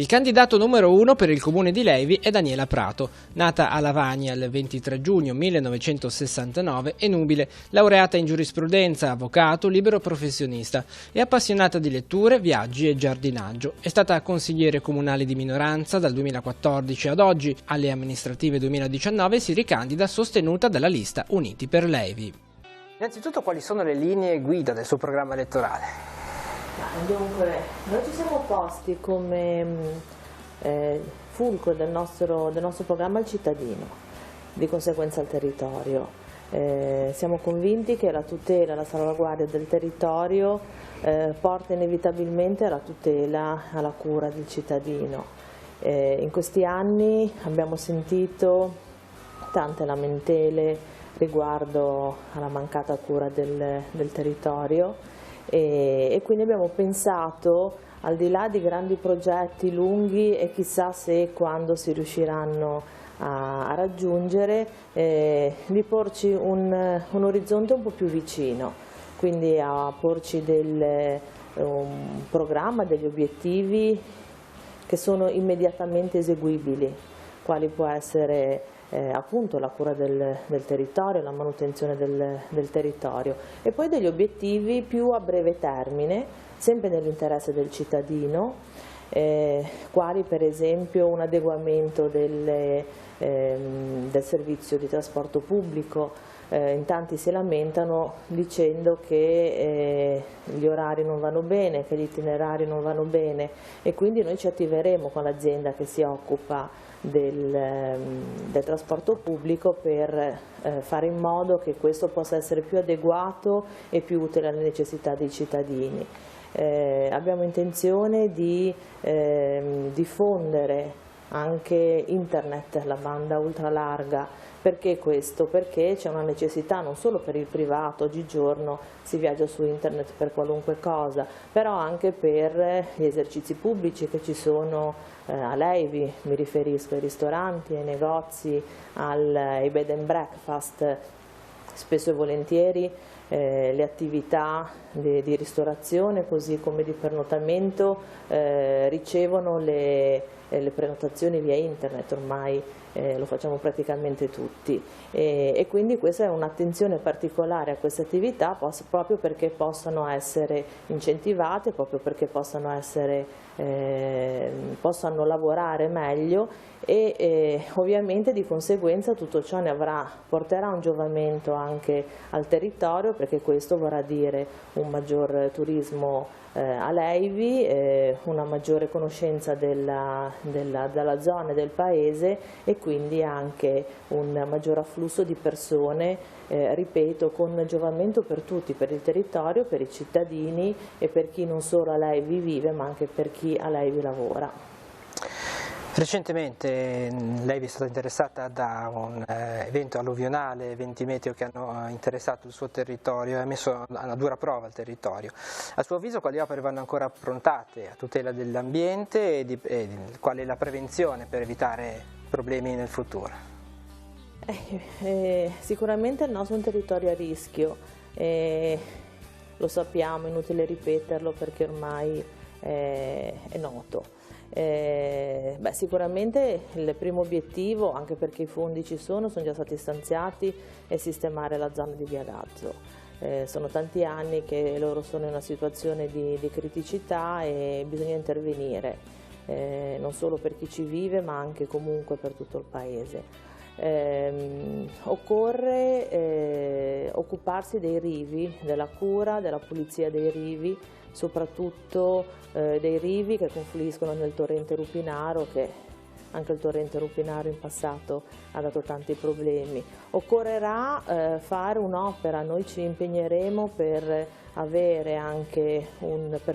candidato numero 1 per il comune di Levi è Daniela Prato, nata a Lavagna il 23 giugno 1969 e nubile, laureata in giurisprudenza, avvocato, libero professionista e appassionata di letture, viaggi e giardinaggio. È stata consigliere comunale di minoranza dal 2014 ad oggi. Alle amministrative 2019 si ricandida sostenuta dalla lista Uniti per Levi. Innanzitutto, quali sono le linee guida del suo programma elettorale? Dunque, noi ci siamo posti come fulcro del nostro programma il cittadino, di conseguenza il territorio. Siamo convinti che la tutela e la salvaguardia del territorio porta inevitabilmente alla tutela, alla cura del cittadino. In questi anni abbiamo sentito tante lamentele riguardo alla mancata cura del territorio. E quindi abbiamo pensato, al di là di grandi progetti lunghi e chissà se e quando si riusciranno a raggiungere, di porci un orizzonte un po' più vicino, quindi a porci un programma, degli obiettivi che sono immediatamente eseguibili, quali può essere appunto la cura del territorio, la manutenzione del territorio, e poi degli obiettivi più a breve termine, sempre nell'interesse del cittadino, quali per esempio un adeguamento del servizio di trasporto pubblico. In tanti si lamentano dicendo che gli orari non vanno bene, che gli itinerari non vanno bene, e quindi noi ci attiveremo con l'azienda che si occupa del trasporto pubblico per fare in modo che questo possa essere più adeguato e più utile alle necessità dei cittadini. Abbiamo intenzione di diffondere anche internet, la banda ultralarga. Perché questo? Perché c'è una necessità non solo per il privato, oggigiorno si viaggia su internet per qualunque cosa, però anche per gli esercizi pubblici che ci sono a Levi, mi riferisco ai ristoranti, ai negozi, ai bed and breakfast. Spesso e volentieri le attività di ristorazione così come di pernottamento ricevono le prenotazioni via internet, ormai lo facciamo praticamente tutti, e quindi questa è un'attenzione particolare a queste attività proprio perché possano essere incentivate, proprio perché possano lavorare meglio e ovviamente di conseguenza tutto ciò porterà un giovamento anche al territorio, perché questo vorrà dire un maggior turismo a Levi, una maggiore conoscenza della zona e del paese, e quindi anche un maggior afflusso di persone, ripeto, con giovamento per tutti, per il territorio, per i cittadini e per chi non solo a Levi vive ma anche per chi a Levi lavora. Recentemente Levi è stata interessata da un evento alluvionale, eventi meteo che hanno interessato il suo territorio e ha messo a una dura prova il territorio. A suo avviso, quali opere vanno ancora approntate a tutela dell'ambiente e qual è la prevenzione per evitare problemi nel futuro? Sicuramente il nostro è un territorio a rischio, lo sappiamo, è inutile ripeterlo perché ormai è noto. Sicuramente il primo obiettivo, anche perché i fondi ci sono già stati stanziati, è sistemare la zona di Via Gazzo. Sono tanti anni che loro sono in una situazione di criticità e bisogna intervenire, non solo per chi ci vive ma anche comunque per tutto il paese. Occorre occuparsi dei rivi, della cura, della pulizia dei rivi, soprattutto dei rivi che confluiscono nel torrente Rupinaro, che anche il torrente Rupinaro in passato ha dato tanti problemi. Occorrerà fare un'opera, noi ci impegneremo per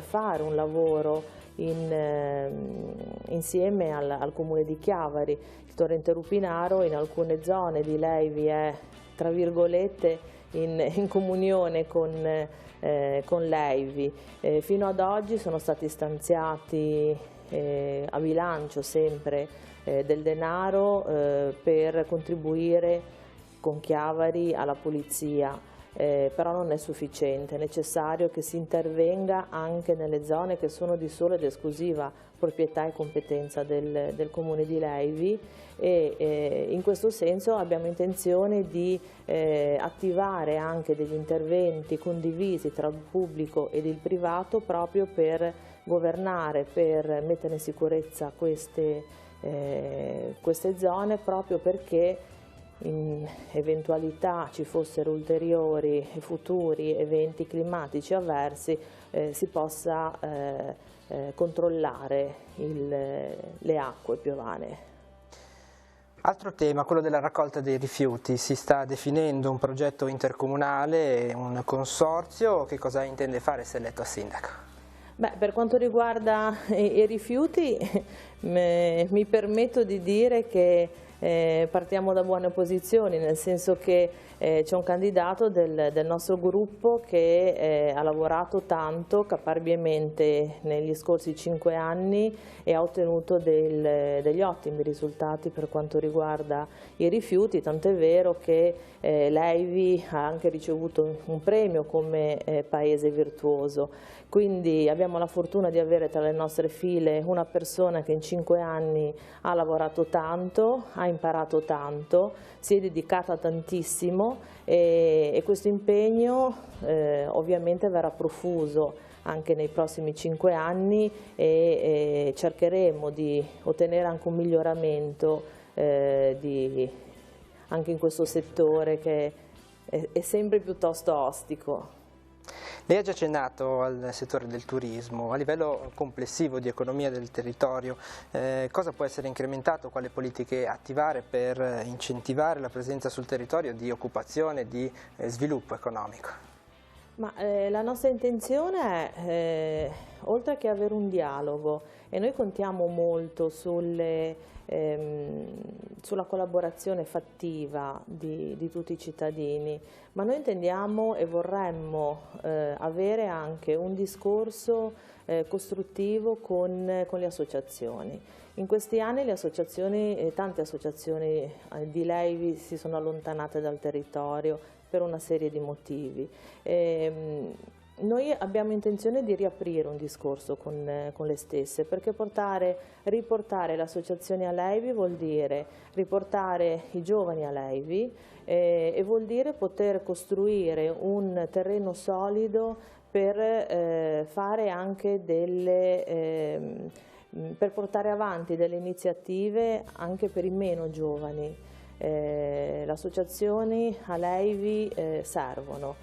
fare un lavoro insieme al comune di Chiavari. Il torrente Rupinaro in alcune zone di Levi è, tra virgolette, in comunione con Levi. Fino ad oggi sono stati stanziati a bilancio sempre del denaro per contribuire con Chiavari alla pulizia, però non è sufficiente, è necessario che si intervenga anche nelle zone che sono di sola ed esclusiva proprietà e competenza del Comune di Leivi e in questo senso abbiamo intenzione di attivare anche degli interventi condivisi tra il pubblico ed il privato proprio per governare, per mettere in sicurezza queste zone, proprio perché in eventualità ci fossero ulteriori e futuri eventi climatici avversi si possa controllare le acque piovane. Altro tema, quello della raccolta dei rifiuti. Si sta definendo un progetto intercomunale, un consorzio. Che cosa intende fare se eletto a sindaco? Beh, per quanto riguarda i rifiuti mi permetto di dire che partiamo da buone posizioni, nel senso che c'è un candidato del nostro gruppo che ha lavorato tanto, caparbiamente negli scorsi 5 anni e ha ottenuto degli ottimi risultati per quanto riguarda i rifiuti, tant'è vero che Leivi ha anche ricevuto un premio come paese virtuoso. Quindi abbiamo la fortuna di avere tra le nostre file una persona che in 5 anni ha lavorato tanto, ha imparato tanto, si è dedicata tantissimo e questo impegno ovviamente verrà profuso anche nei prossimi 5 anni e cercheremo di ottenere anche un miglioramento anche in questo settore che è sempre piuttosto ostico. Lei ha già accennato al settore del turismo. A livello complessivo di economia del territorio, cosa può essere incrementato, quali politiche attivare per incentivare la presenza sul territorio di occupazione e di sviluppo economico? La nostra intenzione è, oltre che avere un dialogo, e noi contiamo molto sulla collaborazione fattiva di tutti i cittadini, ma noi intendiamo e vorremmo avere anche un discorso costruttivo con le associazioni. In questi anni tante associazioni di Leivi si sono allontanate dal territorio per una serie di motivi. Noi abbiamo intenzione di riaprire un discorso con le stesse, perché riportare le associazioni a Leivi vuol dire riportare i giovani a Leivi e vuol dire poter costruire un terreno solido per fare anche per portare avanti delle iniziative anche per i meno giovani. Le associazioni a Leivi servono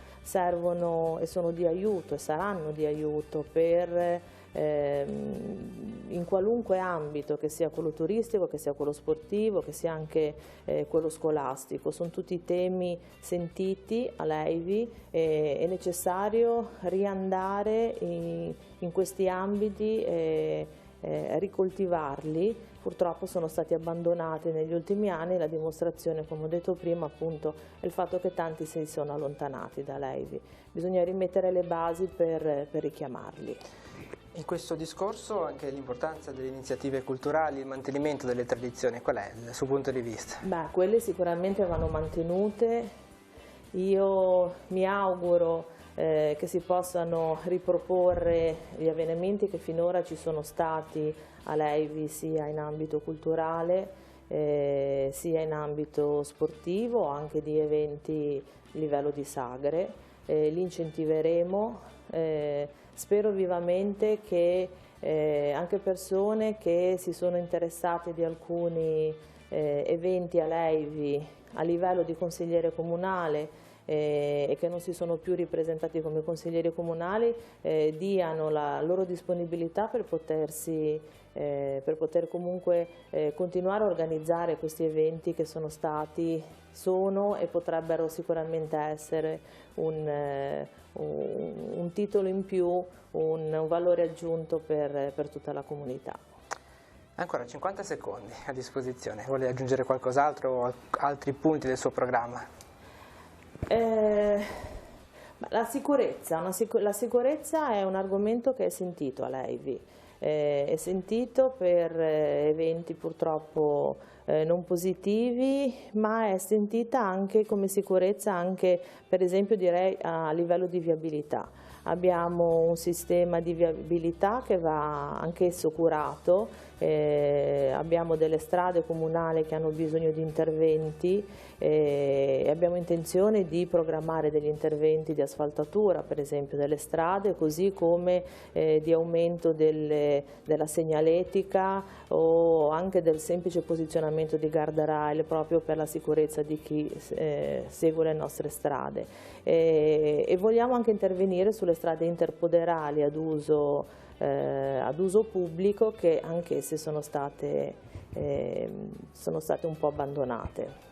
e sono di aiuto e saranno di aiuto in qualunque ambito, che sia quello turistico, che sia quello sportivo, che sia anche quello scolastico. Sono tutti temi sentiti a Leivi e è necessario riandare in questi ambiti e ricoltivarli. Purtroppo sono stati abbandonati negli ultimi anni, la dimostrazione, come ho detto prima, appunto, è il fatto che tanti si sono allontanati da Leivi. Bisogna rimettere le basi per richiamarli. In questo discorso anche l'importanza delle iniziative culturali, il mantenimento delle tradizioni, qual è il suo punto di vista? Quelle sicuramente vanno mantenute. Io mi auguro che si possano riproporre gli avvenimenti che finora ci sono stati a Leivi, sia in ambito culturale sia in ambito sportivo, anche di eventi a livello di sagre. Li incentiveremo, spero vivamente che anche persone che si sono interessate di alcuni eventi a Leivi a livello di consigliere comunale e che non si sono più ripresentati come consiglieri comunali diano la loro disponibilità per poter comunque continuare a organizzare questi eventi che sono e potrebbero sicuramente essere un titolo in più, un valore aggiunto per tutta la comunità. Ancora 50 secondi a disposizione, vuole aggiungere qualcos'altro o altri punti del suo programma? La sicurezza è un argomento che è sentito a Leivi, è sentito per eventi purtroppo non positivi, ma è sentita anche come sicurezza, anche per esempio direi a livello di viabilità. abbiamo un sistema di viabilità che va anch'esso curato, abbiamo delle strade comunali che hanno bisogno di interventi e abbiamo intenzione di programmare degli interventi di asfaltatura, per esempio delle strade, così come di aumento della segnaletica o anche del semplice posizionamento di guardrail proprio per la sicurezza di chi segue le nostre strade. E vogliamo anche intervenire sulle strade interpoderali ad uso pubblico, che anch'esse sono state un po' abbandonate.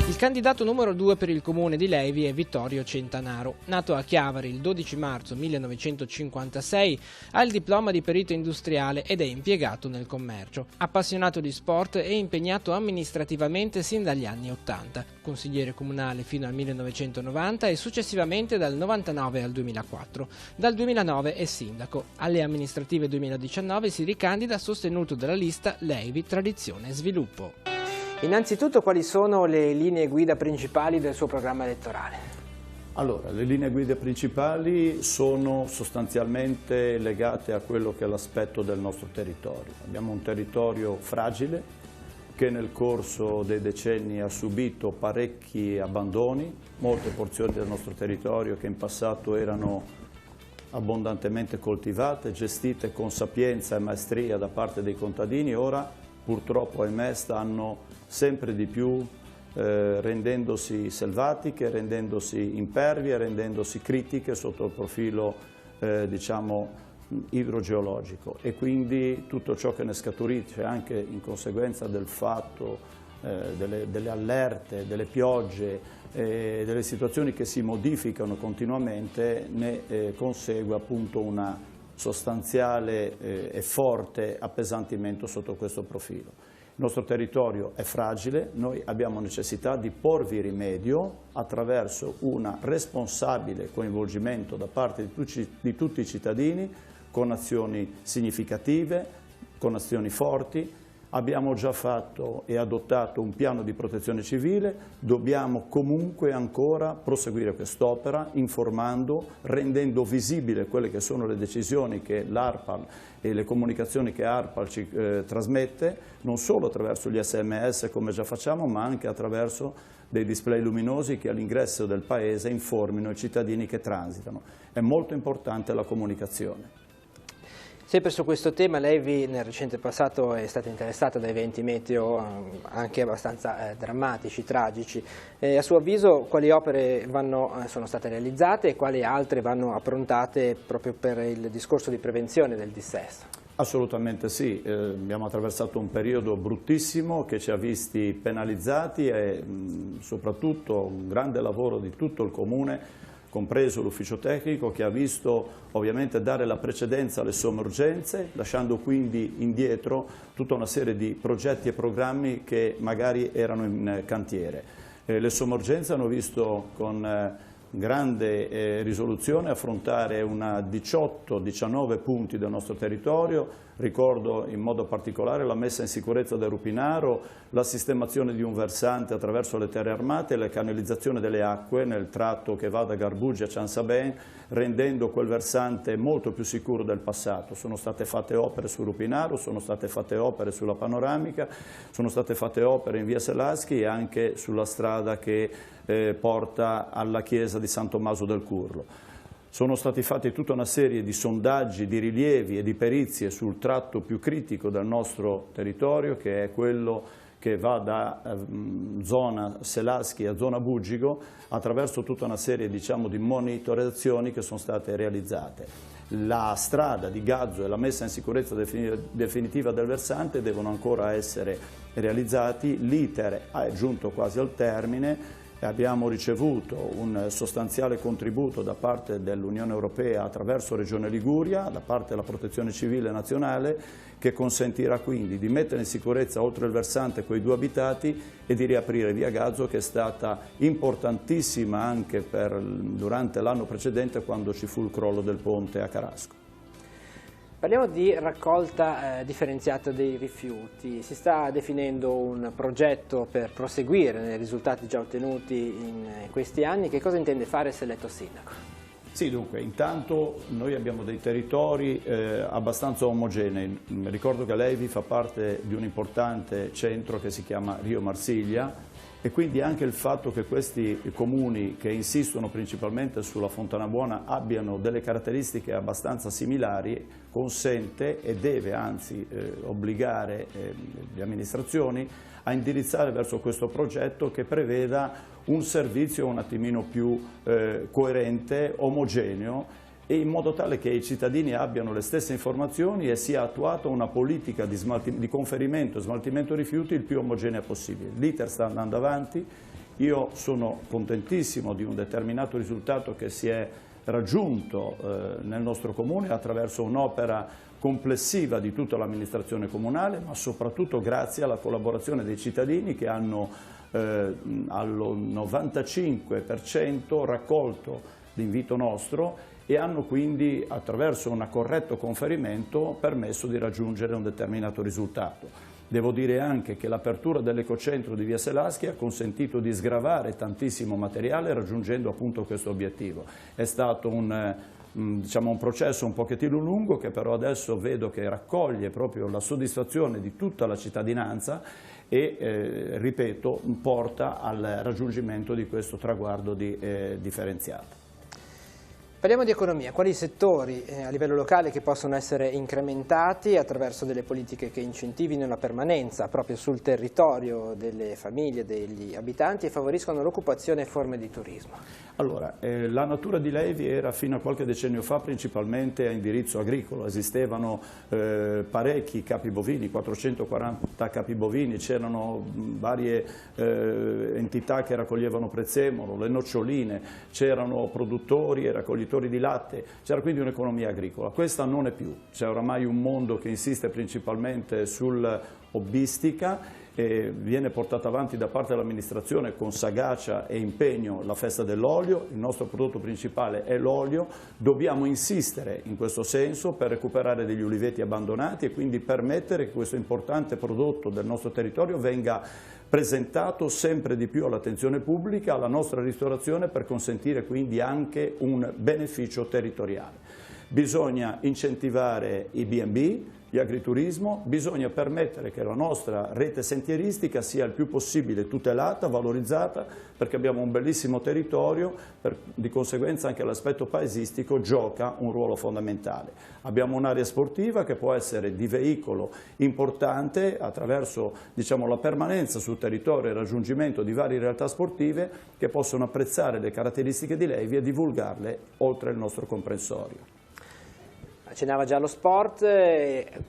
Il candidato numero 2 per il comune di Levi è Vittorio Centanaro. Nato a Chiavari il 12 marzo 1956, ha il diploma di perito industriale ed è impiegato nel commercio. Appassionato di sport e impegnato amministrativamente sin dagli anni 80. Consigliere comunale fino al 1990 e successivamente dal 99 al 2004. Dal 2009 è sindaco. Alle amministrative 2019 si ricandida sostenuto dalla lista Levi Tradizione e Sviluppo. Innanzitutto, quali sono le linee guida principali del suo programma elettorale? Allora, le linee guida principali sono sostanzialmente legate a quello che è l'aspetto del nostro territorio. Abbiamo un territorio fragile che nel corso dei decenni ha subito parecchi abbandoni, molte porzioni del nostro territorio che in passato erano abbondantemente coltivate, gestite con sapienza e maestria da parte dei contadini, ora purtroppo ahimè stanno sempre di più rendendosi selvatiche, rendendosi impervie, rendendosi critiche sotto il profilo diciamo idrogeologico, e quindi tutto ciò che ne scaturisce anche in conseguenza del fatto delle allerte, delle piogge, delle situazioni che si modificano continuamente, ne consegue appunto una sostanziale e forte appesantimento sotto questo profilo. Il nostro territorio è fragile, noi abbiamo necessità di porvi rimedio attraverso un responsabile coinvolgimento da parte di tutti i cittadini, con azioni significative, con azioni forti. Abbiamo già fatto e adottato un piano di protezione civile, dobbiamo comunque ancora proseguire quest'opera informando, rendendo visibile quelle che sono le decisioni che l'ARPAL e le comunicazioni che ARPAL ci trasmette, non solo attraverso gli SMS come già facciamo, ma anche attraverso dei display luminosi che all'ingresso del paese informino i cittadini che transitano. È molto importante la comunicazione. Sempre su questo tema, Levi nel recente passato è stata interessata da eventi meteo anche abbastanza drammatici, tragici. A suo avviso quali opere sono state realizzate e quali altre vanno approntate proprio per il discorso di prevenzione del dissesto? Assolutamente sì, abbiamo attraversato un periodo bruttissimo che ci ha visti penalizzati e soprattutto un grande lavoro di tutto il Comune, compreso l'ufficio tecnico, che ha visto ovviamente dare la precedenza alle sommergenze, lasciando quindi indietro tutta una serie di progetti e programmi che magari erano in cantiere. Le sommergenze hanno visto con grande risoluzione affrontare una 18-19 punti del nostro territorio. Ricordo in modo particolare la messa in sicurezza del Rupinaro, la sistemazione di un versante attraverso le terre armate e la canalizzazione delle acque nel tratto che va da Garbugi a Ciansaben, rendendo quel versante molto più sicuro del passato. Sono state fatte opere sul Rupinaro, sono state fatte opere sulla panoramica, sono state fatte opere in via Selaschi e anche sulla strada che porta alla chiesa di San Tommaso del Curlo. Sono stati fatti tutta una serie di sondaggi, di rilievi e di perizie sul tratto più critico del nostro territorio, che è quello che va da zona Selaschi a zona Bugigo, attraverso tutta una serie di monitorazioni che sono state realizzate. La strada di Gazzo e la messa in sicurezza definitiva del versante devono ancora essere realizzati, l'iter è giunto quasi al termine. Abbiamo ricevuto un sostanziale contributo da parte dell'Unione Europea attraverso Regione Liguria, da parte della Protezione Civile Nazionale, che consentirà quindi di mettere in sicurezza oltre il versante quei 2 abitati e di riaprire via Gazzo, che è stata importantissima anche durante l'anno precedente, quando ci fu il crollo del ponte a Carasco. Parliamo di raccolta differenziata dei rifiuti. Si sta definendo un progetto per proseguire nei risultati già ottenuti in questi anni. Che cosa intende fare se eletto sindaco? Sì, dunque, intanto noi abbiamo dei territori abbastanza omogenei. Ricordo che Levi fa parte di un importante centro che si chiama Rio Marsiglia, e quindi anche il fatto che questi comuni che insistono principalmente sulla Fontana Buona abbiano delle caratteristiche abbastanza similari consente e deve anzi obbligare le amministrazioni a indirizzare verso questo progetto che preveda un servizio un attimino più coerente, omogeneo, e in modo tale che i cittadini abbiano le stesse informazioni e sia attuata una politica di conferimento e smaltimento rifiuti il più omogenea possibile. L'iter sta andando avanti, io sono contentissimo di un determinato risultato che si è raggiunto nel nostro comune attraverso un'opera complessiva di tutta l'amministrazione comunale, ma soprattutto grazie alla collaborazione dei cittadini che hanno al 95% raccolto l'invito nostro e hanno quindi, attraverso un corretto conferimento, permesso di raggiungere un determinato risultato. Devo dire anche che l'apertura dell'ecocentro di Via Selaschi ha consentito di sgravare tantissimo materiale raggiungendo appunto questo obiettivo. È stato un processo un pochettino lungo che però adesso vedo che raccoglie proprio la soddisfazione di tutta la cittadinanza e, ripeto, porta al raggiungimento di questo traguardo differenziato. Parliamo di economia. Quali settori a livello locale che possono essere incrementati attraverso delle politiche che incentivino la permanenza proprio sul territorio delle famiglie, degli abitanti e favoriscono l'occupazione e forme di turismo? Allora, la natura di Levi era fino a qualche decennio fa principalmente a indirizzo agricolo, esistevano parecchi capi bovini, 440 capi bovini, c'erano varie entità che raccoglievano prezzemolo, le noccioline, c'erano produttori e raccoglitori di latte, c'era quindi un'economia agricola. Questa non è più, c'è oramai un mondo che insiste principalmente sull'hobbistica e viene portata avanti da parte dell'amministrazione con sagacia e impegno la festa dell'olio. Il nostro prodotto principale è l'olio, dobbiamo insistere in questo senso per recuperare degli uliveti abbandonati e quindi permettere che questo importante prodotto del nostro territorio venga presentato sempre di più all'attenzione pubblica, alla nostra ristorazione, per consentire quindi anche un beneficio territoriale. Bisogna incentivare i B&B, gli agriturismo, bisogna permettere che la nostra rete sentieristica sia il più possibile tutelata, valorizzata, perché abbiamo un bellissimo territorio, di conseguenza anche l'aspetto paesistico gioca un ruolo fondamentale. Abbiamo un'area sportiva che può essere di veicolo importante attraverso la permanenza sul territorio e il raggiungimento di varie realtà sportive che possono apprezzare le caratteristiche di Levi e divulgarle oltre il nostro comprensorio. Accennava già allo sport,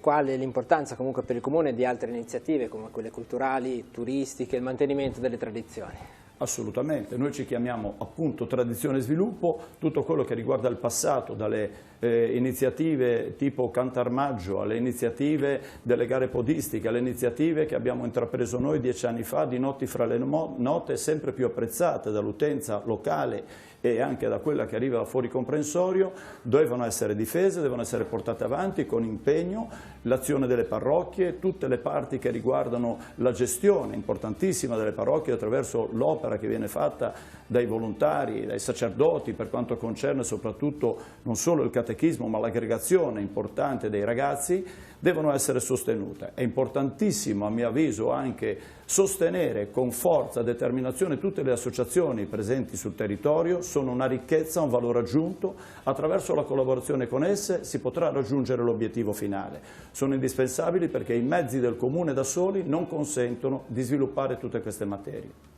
qual è l'importanza comunque per il Comune di altre iniziative come quelle culturali, turistiche, il mantenimento delle tradizioni? Assolutamente, noi ci chiamiamo appunto tradizione e sviluppo, tutto quello che riguarda il passato, dalle iniziative tipo Cantarmaggio alle iniziative delle gare podistiche, alle iniziative che abbiamo intrapreso noi 10 anni fa di Notti fra le note, sempre più apprezzate dall'utenza locale e anche da quella che arriva fuori comprensorio, devono essere difese, devono essere portate avanti con impegno, l'azione delle parrocchie, tutte le parti che riguardano la gestione importantissima delle parrocchie attraverso l'opera che viene fatta dai volontari, dai sacerdoti per quanto concerne soprattutto non solo il catechismo ma l'aggregazione importante dei ragazzi, devono essere sostenute. È importantissimo a mio avviso anche sostenere con forza e determinazione tutte le associazioni presenti sul territorio, sono una ricchezza, un valore aggiunto, attraverso la collaborazione con esse si potrà raggiungere l'obiettivo finale. Sono indispensabili perché i mezzi del Comune da soli non consentono di sviluppare tutte queste materie.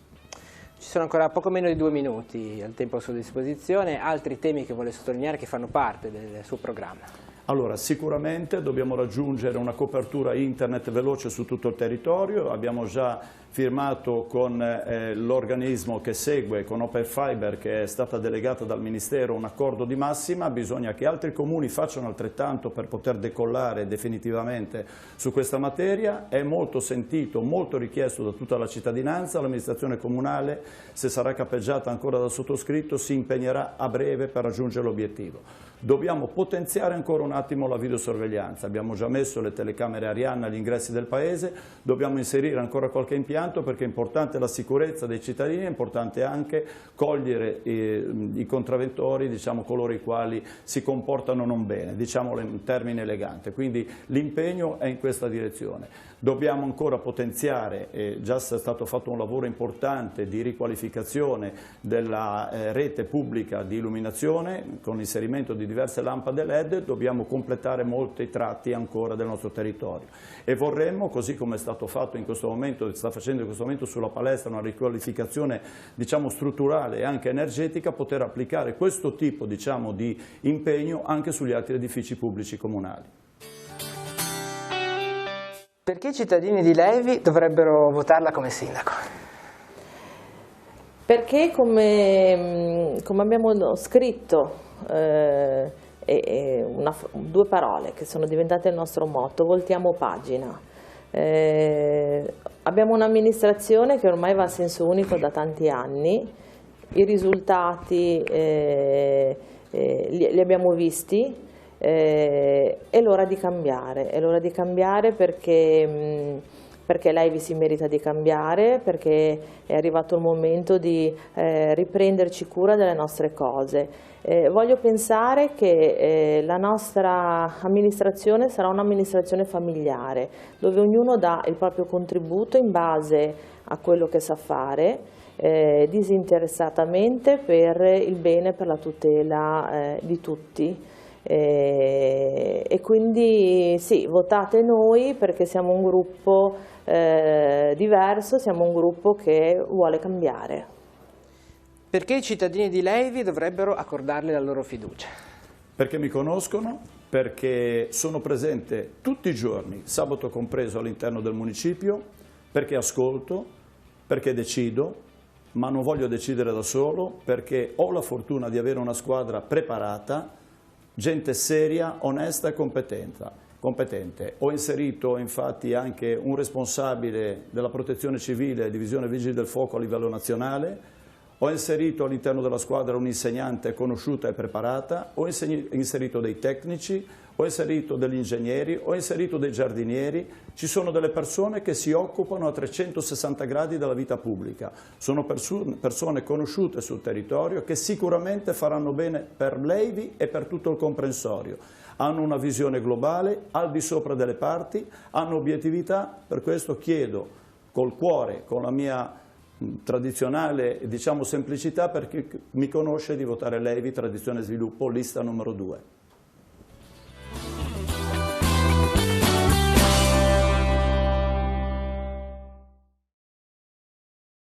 Ci sono ancora poco meno di 2 minuti al tempo a sua disposizione, altri temi che vuole sottolineare che fanno parte del suo programma? Allora, sicuramente dobbiamo raggiungere una copertura internet veloce su tutto il territorio, abbiamo già firmato con l'organismo che segue, con Open Fiber, che è stata delegata dal Ministero, un accordo di massima, bisogna che altri comuni facciano altrettanto per poter decollare definitivamente su questa materia, è molto sentito, molto richiesto da tutta la cittadinanza, l'amministrazione comunale, se sarà capeggiata ancora dal sottoscritto, si impegnerà a breve per raggiungere l'obiettivo. Dobbiamo potenziare ancora una attimo la videosorveglianza, abbiamo già messo le telecamere Arianna agli ingressi del paese, dobbiamo inserire ancora qualche impianto perché è importante la sicurezza dei cittadini, è importante anche cogliere i contravventori, diciamo coloro i quali si comportano non bene, diciamolo in termine elegante, quindi l'impegno è in questa direzione. Dobbiamo ancora potenziare, già è stato fatto un lavoro importante di riqualificazione della rete pubblica di illuminazione con l'inserimento di diverse lampade LED, dobbiamo completare molti tratti ancora del nostro territorio e vorremmo, così come è stato fatto in questo momento, sta facendo in questo momento sulla palestra una riqualificazione diciamo strutturale e anche energetica, poter applicare questo tipo diciamo di impegno anche sugli altri edifici pubblici comunali. Perché i cittadini di Levi dovrebbero votarla come sindaco? Perché come abbiamo scritto, due parole che sono diventate il nostro motto, voltiamo pagina. Abbiamo un'amministrazione che ormai va a senso unico da tanti anni, i risultati li abbiamo visti. È l'ora di cambiare perché Levi si merita di cambiare, perché è arrivato il momento di riprenderci cura delle nostre cose. Voglio pensare che la nostra amministrazione sarà un'amministrazione familiare, dove ognuno dà il proprio contributo in base a quello che sa fare, disinteressatamente per il bene, per la tutela di tutti. E quindi sì, votate noi perché siamo un gruppo diverso, siamo un gruppo che vuole cambiare. Perché i cittadini di Levi dovrebbero accordarle la loro fiducia? Perché mi conoscono, perché sono presente tutti i giorni, sabato compreso, all'interno del municipio, perché ascolto, perché decido, ma non voglio decidere da solo, perché ho la fortuna di avere una squadra preparata, gente seria, onesta e competente. Ho inserito infatti anche un responsabile della protezione civile, divisione vigili del fuoco a livello nazionale, ho inserito all'interno della squadra un'insegnante conosciuta e preparata, ho inserito dei tecnici, ho inserito degli ingegneri, ho inserito dei giardinieri, ci sono delle persone che si occupano a 360 gradi della vita pubblica, sono persone conosciute sul territorio che sicuramente faranno bene per Levi e per tutto il comprensorio, hanno una visione globale, al di sopra delle parti, hanno obiettività, per questo chiedo col cuore, con la mia tradizionale diciamo semplicità, per chi mi conosce, di votare Levi, Tradizione e Sviluppo, lista numero 2.